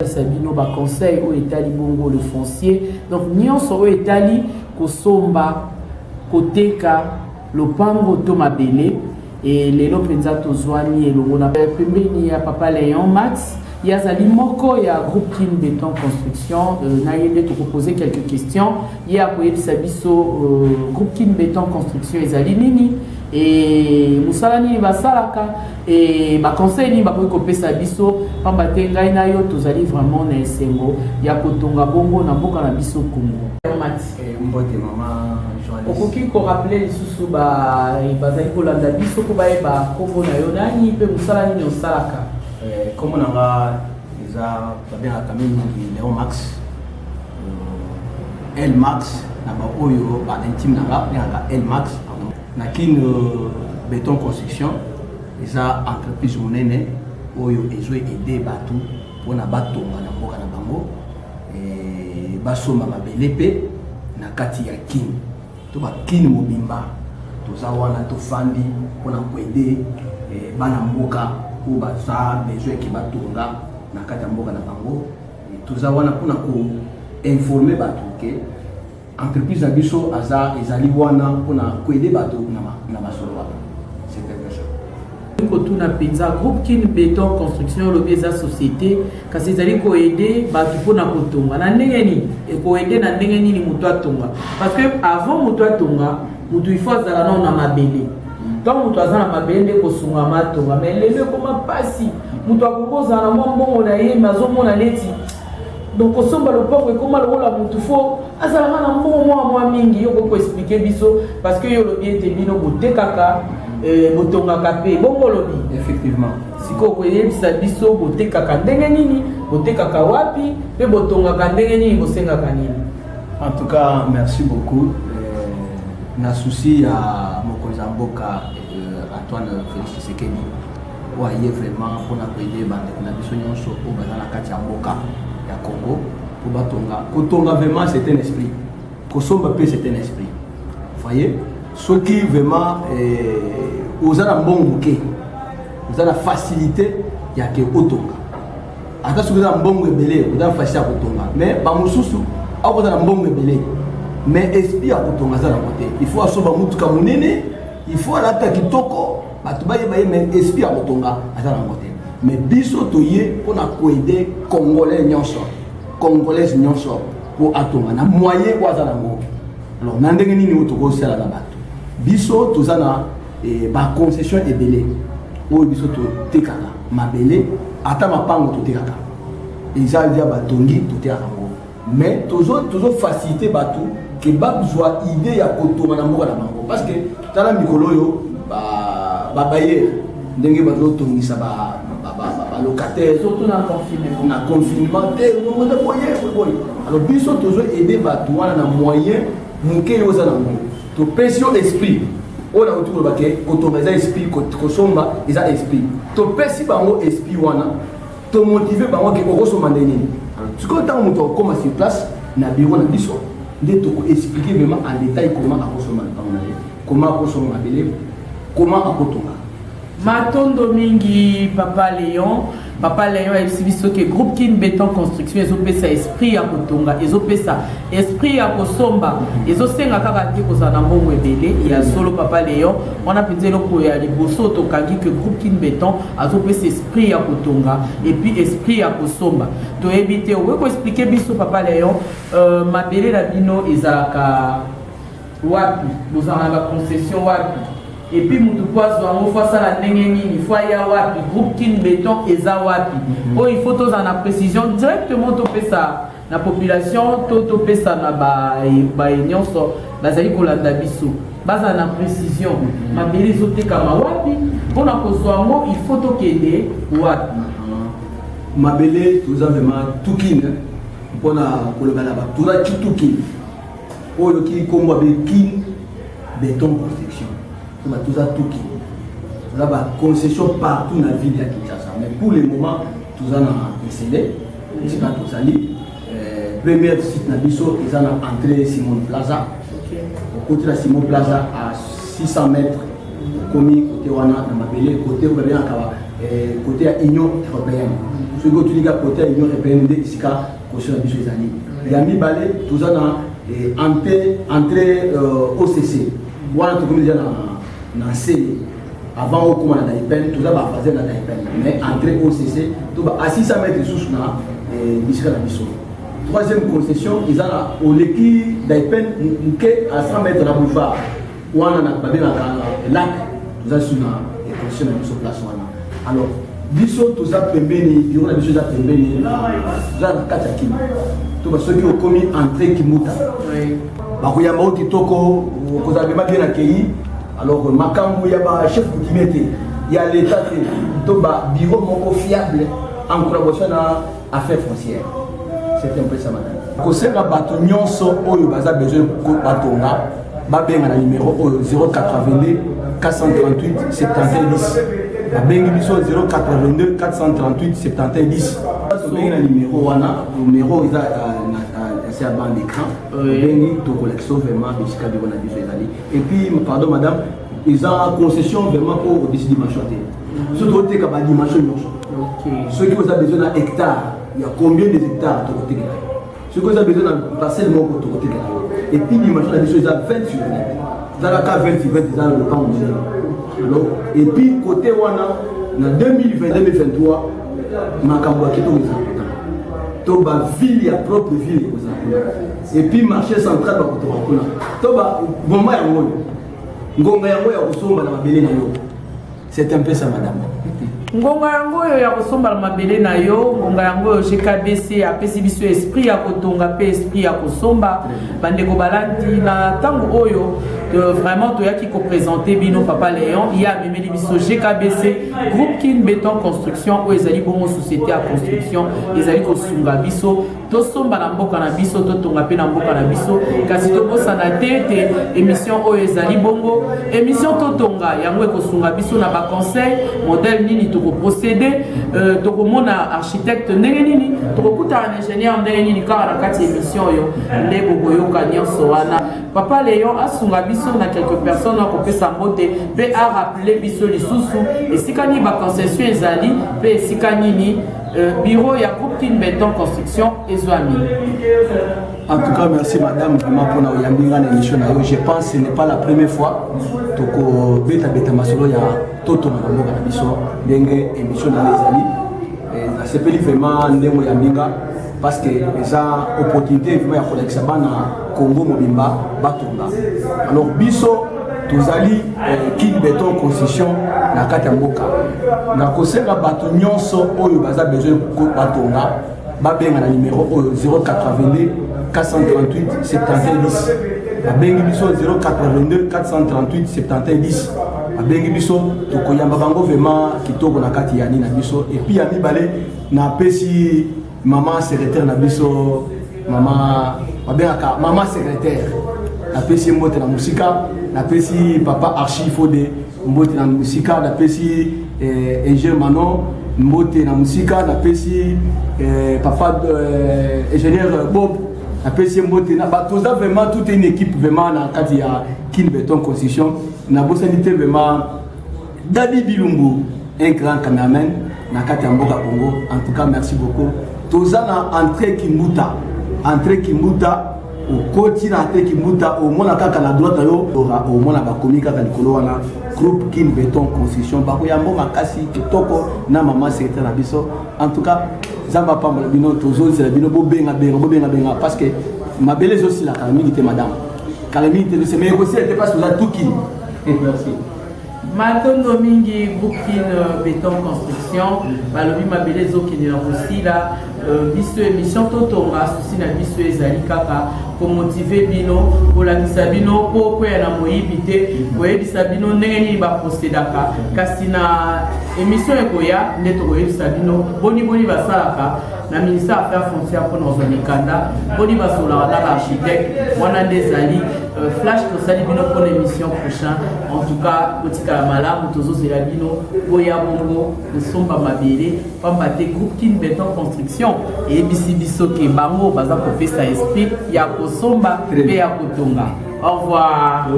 Sabino ba conseil au Italie bongo le foncier donc nyonso au Italie kosomba koteka lopango to mabele et lelo penza tozwani elongo na pembeni ya papa Léon Max yazali moko ya groupe Kin Béton Construction na yende to poser quelques questions ya koyebisa biso groupe Kin Béton Construction ezali nini et musala nini basalaka et ba conseil ni ba ko kopesa biso pamba te ngai na yo tozali vraiment na esengo ya kotonga bongo na mboka na biso Congo. Mbote mama journaliste okoki ko rappeler lisusu bazali kolanda biso ko bayeba kombo na yo nani pe musala nini osalaka comme on a déjà bien à Camille Léon Max El Max na ba oyo ba intime na ba El Max na Kin Béton Construction eza entreprise monene oyo ezo aider batu pona batonga na mboka na bango et basoma mabele pe na kati ya Kin to ba Kin mobimba toza wana to fandi pona ko aider bana mboka ou baza besoin ki batonga na kati ya mboka na bango toza wana pona ko informer batu ke entreprise na biso aza ezali wana pona ko aider batu na basolo wana c'est quelque chose. Kotuna penza groupe Kin Béton Construction lobi eza société kasi ezali ko aider batu pona kotonga na ndenge nini e ko aider na ndenge nini mutu atonga parce que avant mutu atonga mutu il faut azala na mabele donc mutu azala na mabele ko sunga matonga mais lelo koma pasi mutu akokoza na mwa mbongo na ye mazomona neti donc osomba le pauvre comment le la mutu fo azala na mbongo mwa mingi yo ko expliquer biso parce que yo lobi ete bino botekaka botonga kape bongo lobi Effectivement siko ko yebisa biso botekaka ndenge nini botekaka wapi pe botonga ndenge nini bosengaka nini. En tout cas merci beaucoup na souci à mokonza mboka Antoine Félix Tshisekedi oye vraiment pona ko aider bande na biso nyonso o bazala kati ya mboka ya Congo pour batonga kotonga vraiment c'est un esprit kosomba pe c'est un esprit voyez ce qui vraiment aux ala mbongo ke aux ala facilité ya ke otonga ata ce que za mbongo ebele aux ala facilité kotonga mais ba mususu ako za mbongo ebele mais esprit ya kotonga za na côté il faut asoba mutuka munene il faut alata kitoko batu baye mais esprit ya kotonga za na côté mais biso toye pona ko aider congolais nyonso congolais nyonso pour atonga na moyen kwa za na ngo alors na ndenge nini otoko sala na batu biso tozana ba concession ebele o biso to tekaka mabele ata mapango to tekaka eza dia batongi to tekaka ngo mais tozo faciliter batu ke ba besoin idée ya kotonga na mboka na bango parce que tala mikolo yo ba baye ndenge bazo tongisa ba locataire surtout na confinement no de boye alors biso tozo aider batu wana na moyen muke yo za na ngo to pression esprit on a autour de baké kotonga esprit kosomba eza esprit to pesi bango esprit wana to motiver bango ke okosomba ndeni tu ko tant muto koma sur place na bureau na biso nde to ko expliquer vraiment en détail comment akosomba bango comment akosomba belé comment akotonga matondo mingi papa Léon exhibition que groupe Kin Béton Construction ezopesa esprit ya kotonga ezopesa esprit ya kosomba ezosenga kaka te kozana mbongo ebele ya solo papa Léon on a pensé loko ya liboso to kangi que groupe Kin Béton azopesa esprit ya kotonga et puis esprit ya kosomba to ebité on ko expliquer biso papa Léon mabele na bino ezalaka wapi bozana la concession wapi et puis mutu poazo ngo fasa la ndenge nini fois ya wapi groupe Kin Béton eza wapi il faut tous en la précision directement to pesa na population to pesa na ba nyonso bazali kolanda biso baza na précision mabele zoteka ma wapi pona kozwa ngo il faut to kende wapi mabele toza vraiment tukine pona kolobala ba toza tukin oyo ki kombo be Kin Béton Construction tout ça tout qui là bas concession partout dans la ville de Kinshasa mais pour le moment tout ça n'a installé c'est pas tout ça première site na biso ils ont entré Simon Plaza au côté de Simon Plaza à 600 mètres commis côté wana na mabele côté bien côté à Union européenne ce que tu dis à côté l'Union européenne de Isika caution na biso ezali ya mibale toza na entrée OCC wana tokomi déjà na CE avant au comment na IPN toza ba fazer na IPN mais entrée OCC to ba à 600 mètres sous na Isika na biso. Troisième concession ils a au leki d'IPN que à 100 mètres na boulevard wana na babé na lac toza sous na concession na biso place wana. Alors biso toza pembeni biro na biso za pembeni za kata kimi to ba soki okomi entrée kimuta ba ko yamba kitoko ko za bema bien accueilli. Alors makambo ya ba chef coutumier ya l'état to ba bureau moko fiable en collaboration na affaires foncières. C'est un peu ça madame ko senga bato nyonso oyo baza besoin ko batonga ba benga na numéro 082 438 71 10 bengi biso 082 438 71 10 bengi na numéro wana numéro eza c'est à bande d'écran bengi to collection vraiment bisika bi bona biso ezali et puis pardon madame ils ont concession vraiment pour décider dimension te surtout te ka ba dimension nyonso ceux qui ont besoin d'un hectare il y a combien de hectares to côté ceux qui ont besoin d'un parcelle moko to côté et puis dimension la biso eza 20 sur 20 dans la cas 20 sur 20 dans le temps alors et puis côté wana na 2020-2023 makambo ya kitoko eza to ba ville ya propre ville eza et puis marché central ba kotoka kuna to ba bomba ya ngoyo ngonga yango ya kosomba na mabele na yo c'est un peu ça madame ngonga yango oyo ya kosomba na mabele na yo ngonga yango oyo GKBC apesi biso esprit ya kotonga pe esprit ya kosomba bandeko balandi na tango oyo vraiment toyaki ko présenter bino papa Léon il y a memeli biso GKBC groupe Kin Béton Construction oyo ezali bongo société ya construction ezali kosunga biso tosomba na mboka na biso totonga pe na mboka na biso kasi tobosana te émission oyo ezali bongo émission totonga yango ekosunga biso na ba conseil modèle nini toko procéder toko mona architecte ndenge nini toko kuta un ingénieur ndenge nini kaka na kati émission oyo ndeko koyoka nyonso wana papa Léon asunga biso na quelques personnes ko pesa mbote pe a rappeler biso lisusu esika ni ba concession ezali pe esika nini bureau ya groupe Kin Béton Construction ezwami. En tout cas, merci madame vraiment pour la émission. Je pense que ce n'est pas la première fois que beta beta masolo ya toto na mboka na biso ndenge émission na les amis. C'est vraiment ndemo ya mbinga parce que eza opportunité vraiment ya kolekisa bana Congo mobimba batonga. Alors biso tozali Kin Béton Construction na kati ya mboka. Na kosenga bato nyonso oyo baza besoin ko batonga babenga na numéro 082 438 71 babengi biso 082 438 71 babengi biso tokoyamba bango vraiment kitoko na kati ya ni na biso et puis ya mibale na pesi maman secrétaire na biso maman babengaka maman secrétaire na pesi mbote na musika na pesi papa archi fode mbote na musika na pesi ingénieur Manon mbote na musika na pesi papa ingénieur Bob na pesi mbote na batoza vraiment toute une équipe vraiment na kati ya Kin Béton Construction na bosanité vraiment Dadi Bilumbu un grand cameraman na kati ya mboka Congo. En tout cas merci beaucoup toza na entrée Kimbuta au côté na entrée Kimbuta au mona kaka na droite yo au mona ba komi kaka likolo wana groupe Kin Béton Construction bako ya mbonga kasi kitoko na maman secrétaire na biso. En tout cas zamba pambola bino tozo c'est la bino bo benga parce que ma belle aussi la calamité madame calamité c'est mais aussi elle passe là tout qui merci Matondo mingi groupe Kin Béton Construction balobi mabele zokini na aussi là biso émission totonga souci na biso ezali kaka pour motiver bino kolakisa bino po kwela na moyibi te koyebisa bino ndenge nini ba procédaka kasi na émission ekoya nde tokoyebisa bino boni basalaka na ministère affaires foncières pour nos onikanda boni basolaka na architecte wana nde ezali flash tosali bino pour l'émission prochain. En tout cas kotika malamu tozozela bino boya bongo kosomba mabele pamba te groupe Kin Béton Construction eyebisi biso ke bango baza kopesa esprit ya kosomba pe ya kotonga. Au revoir.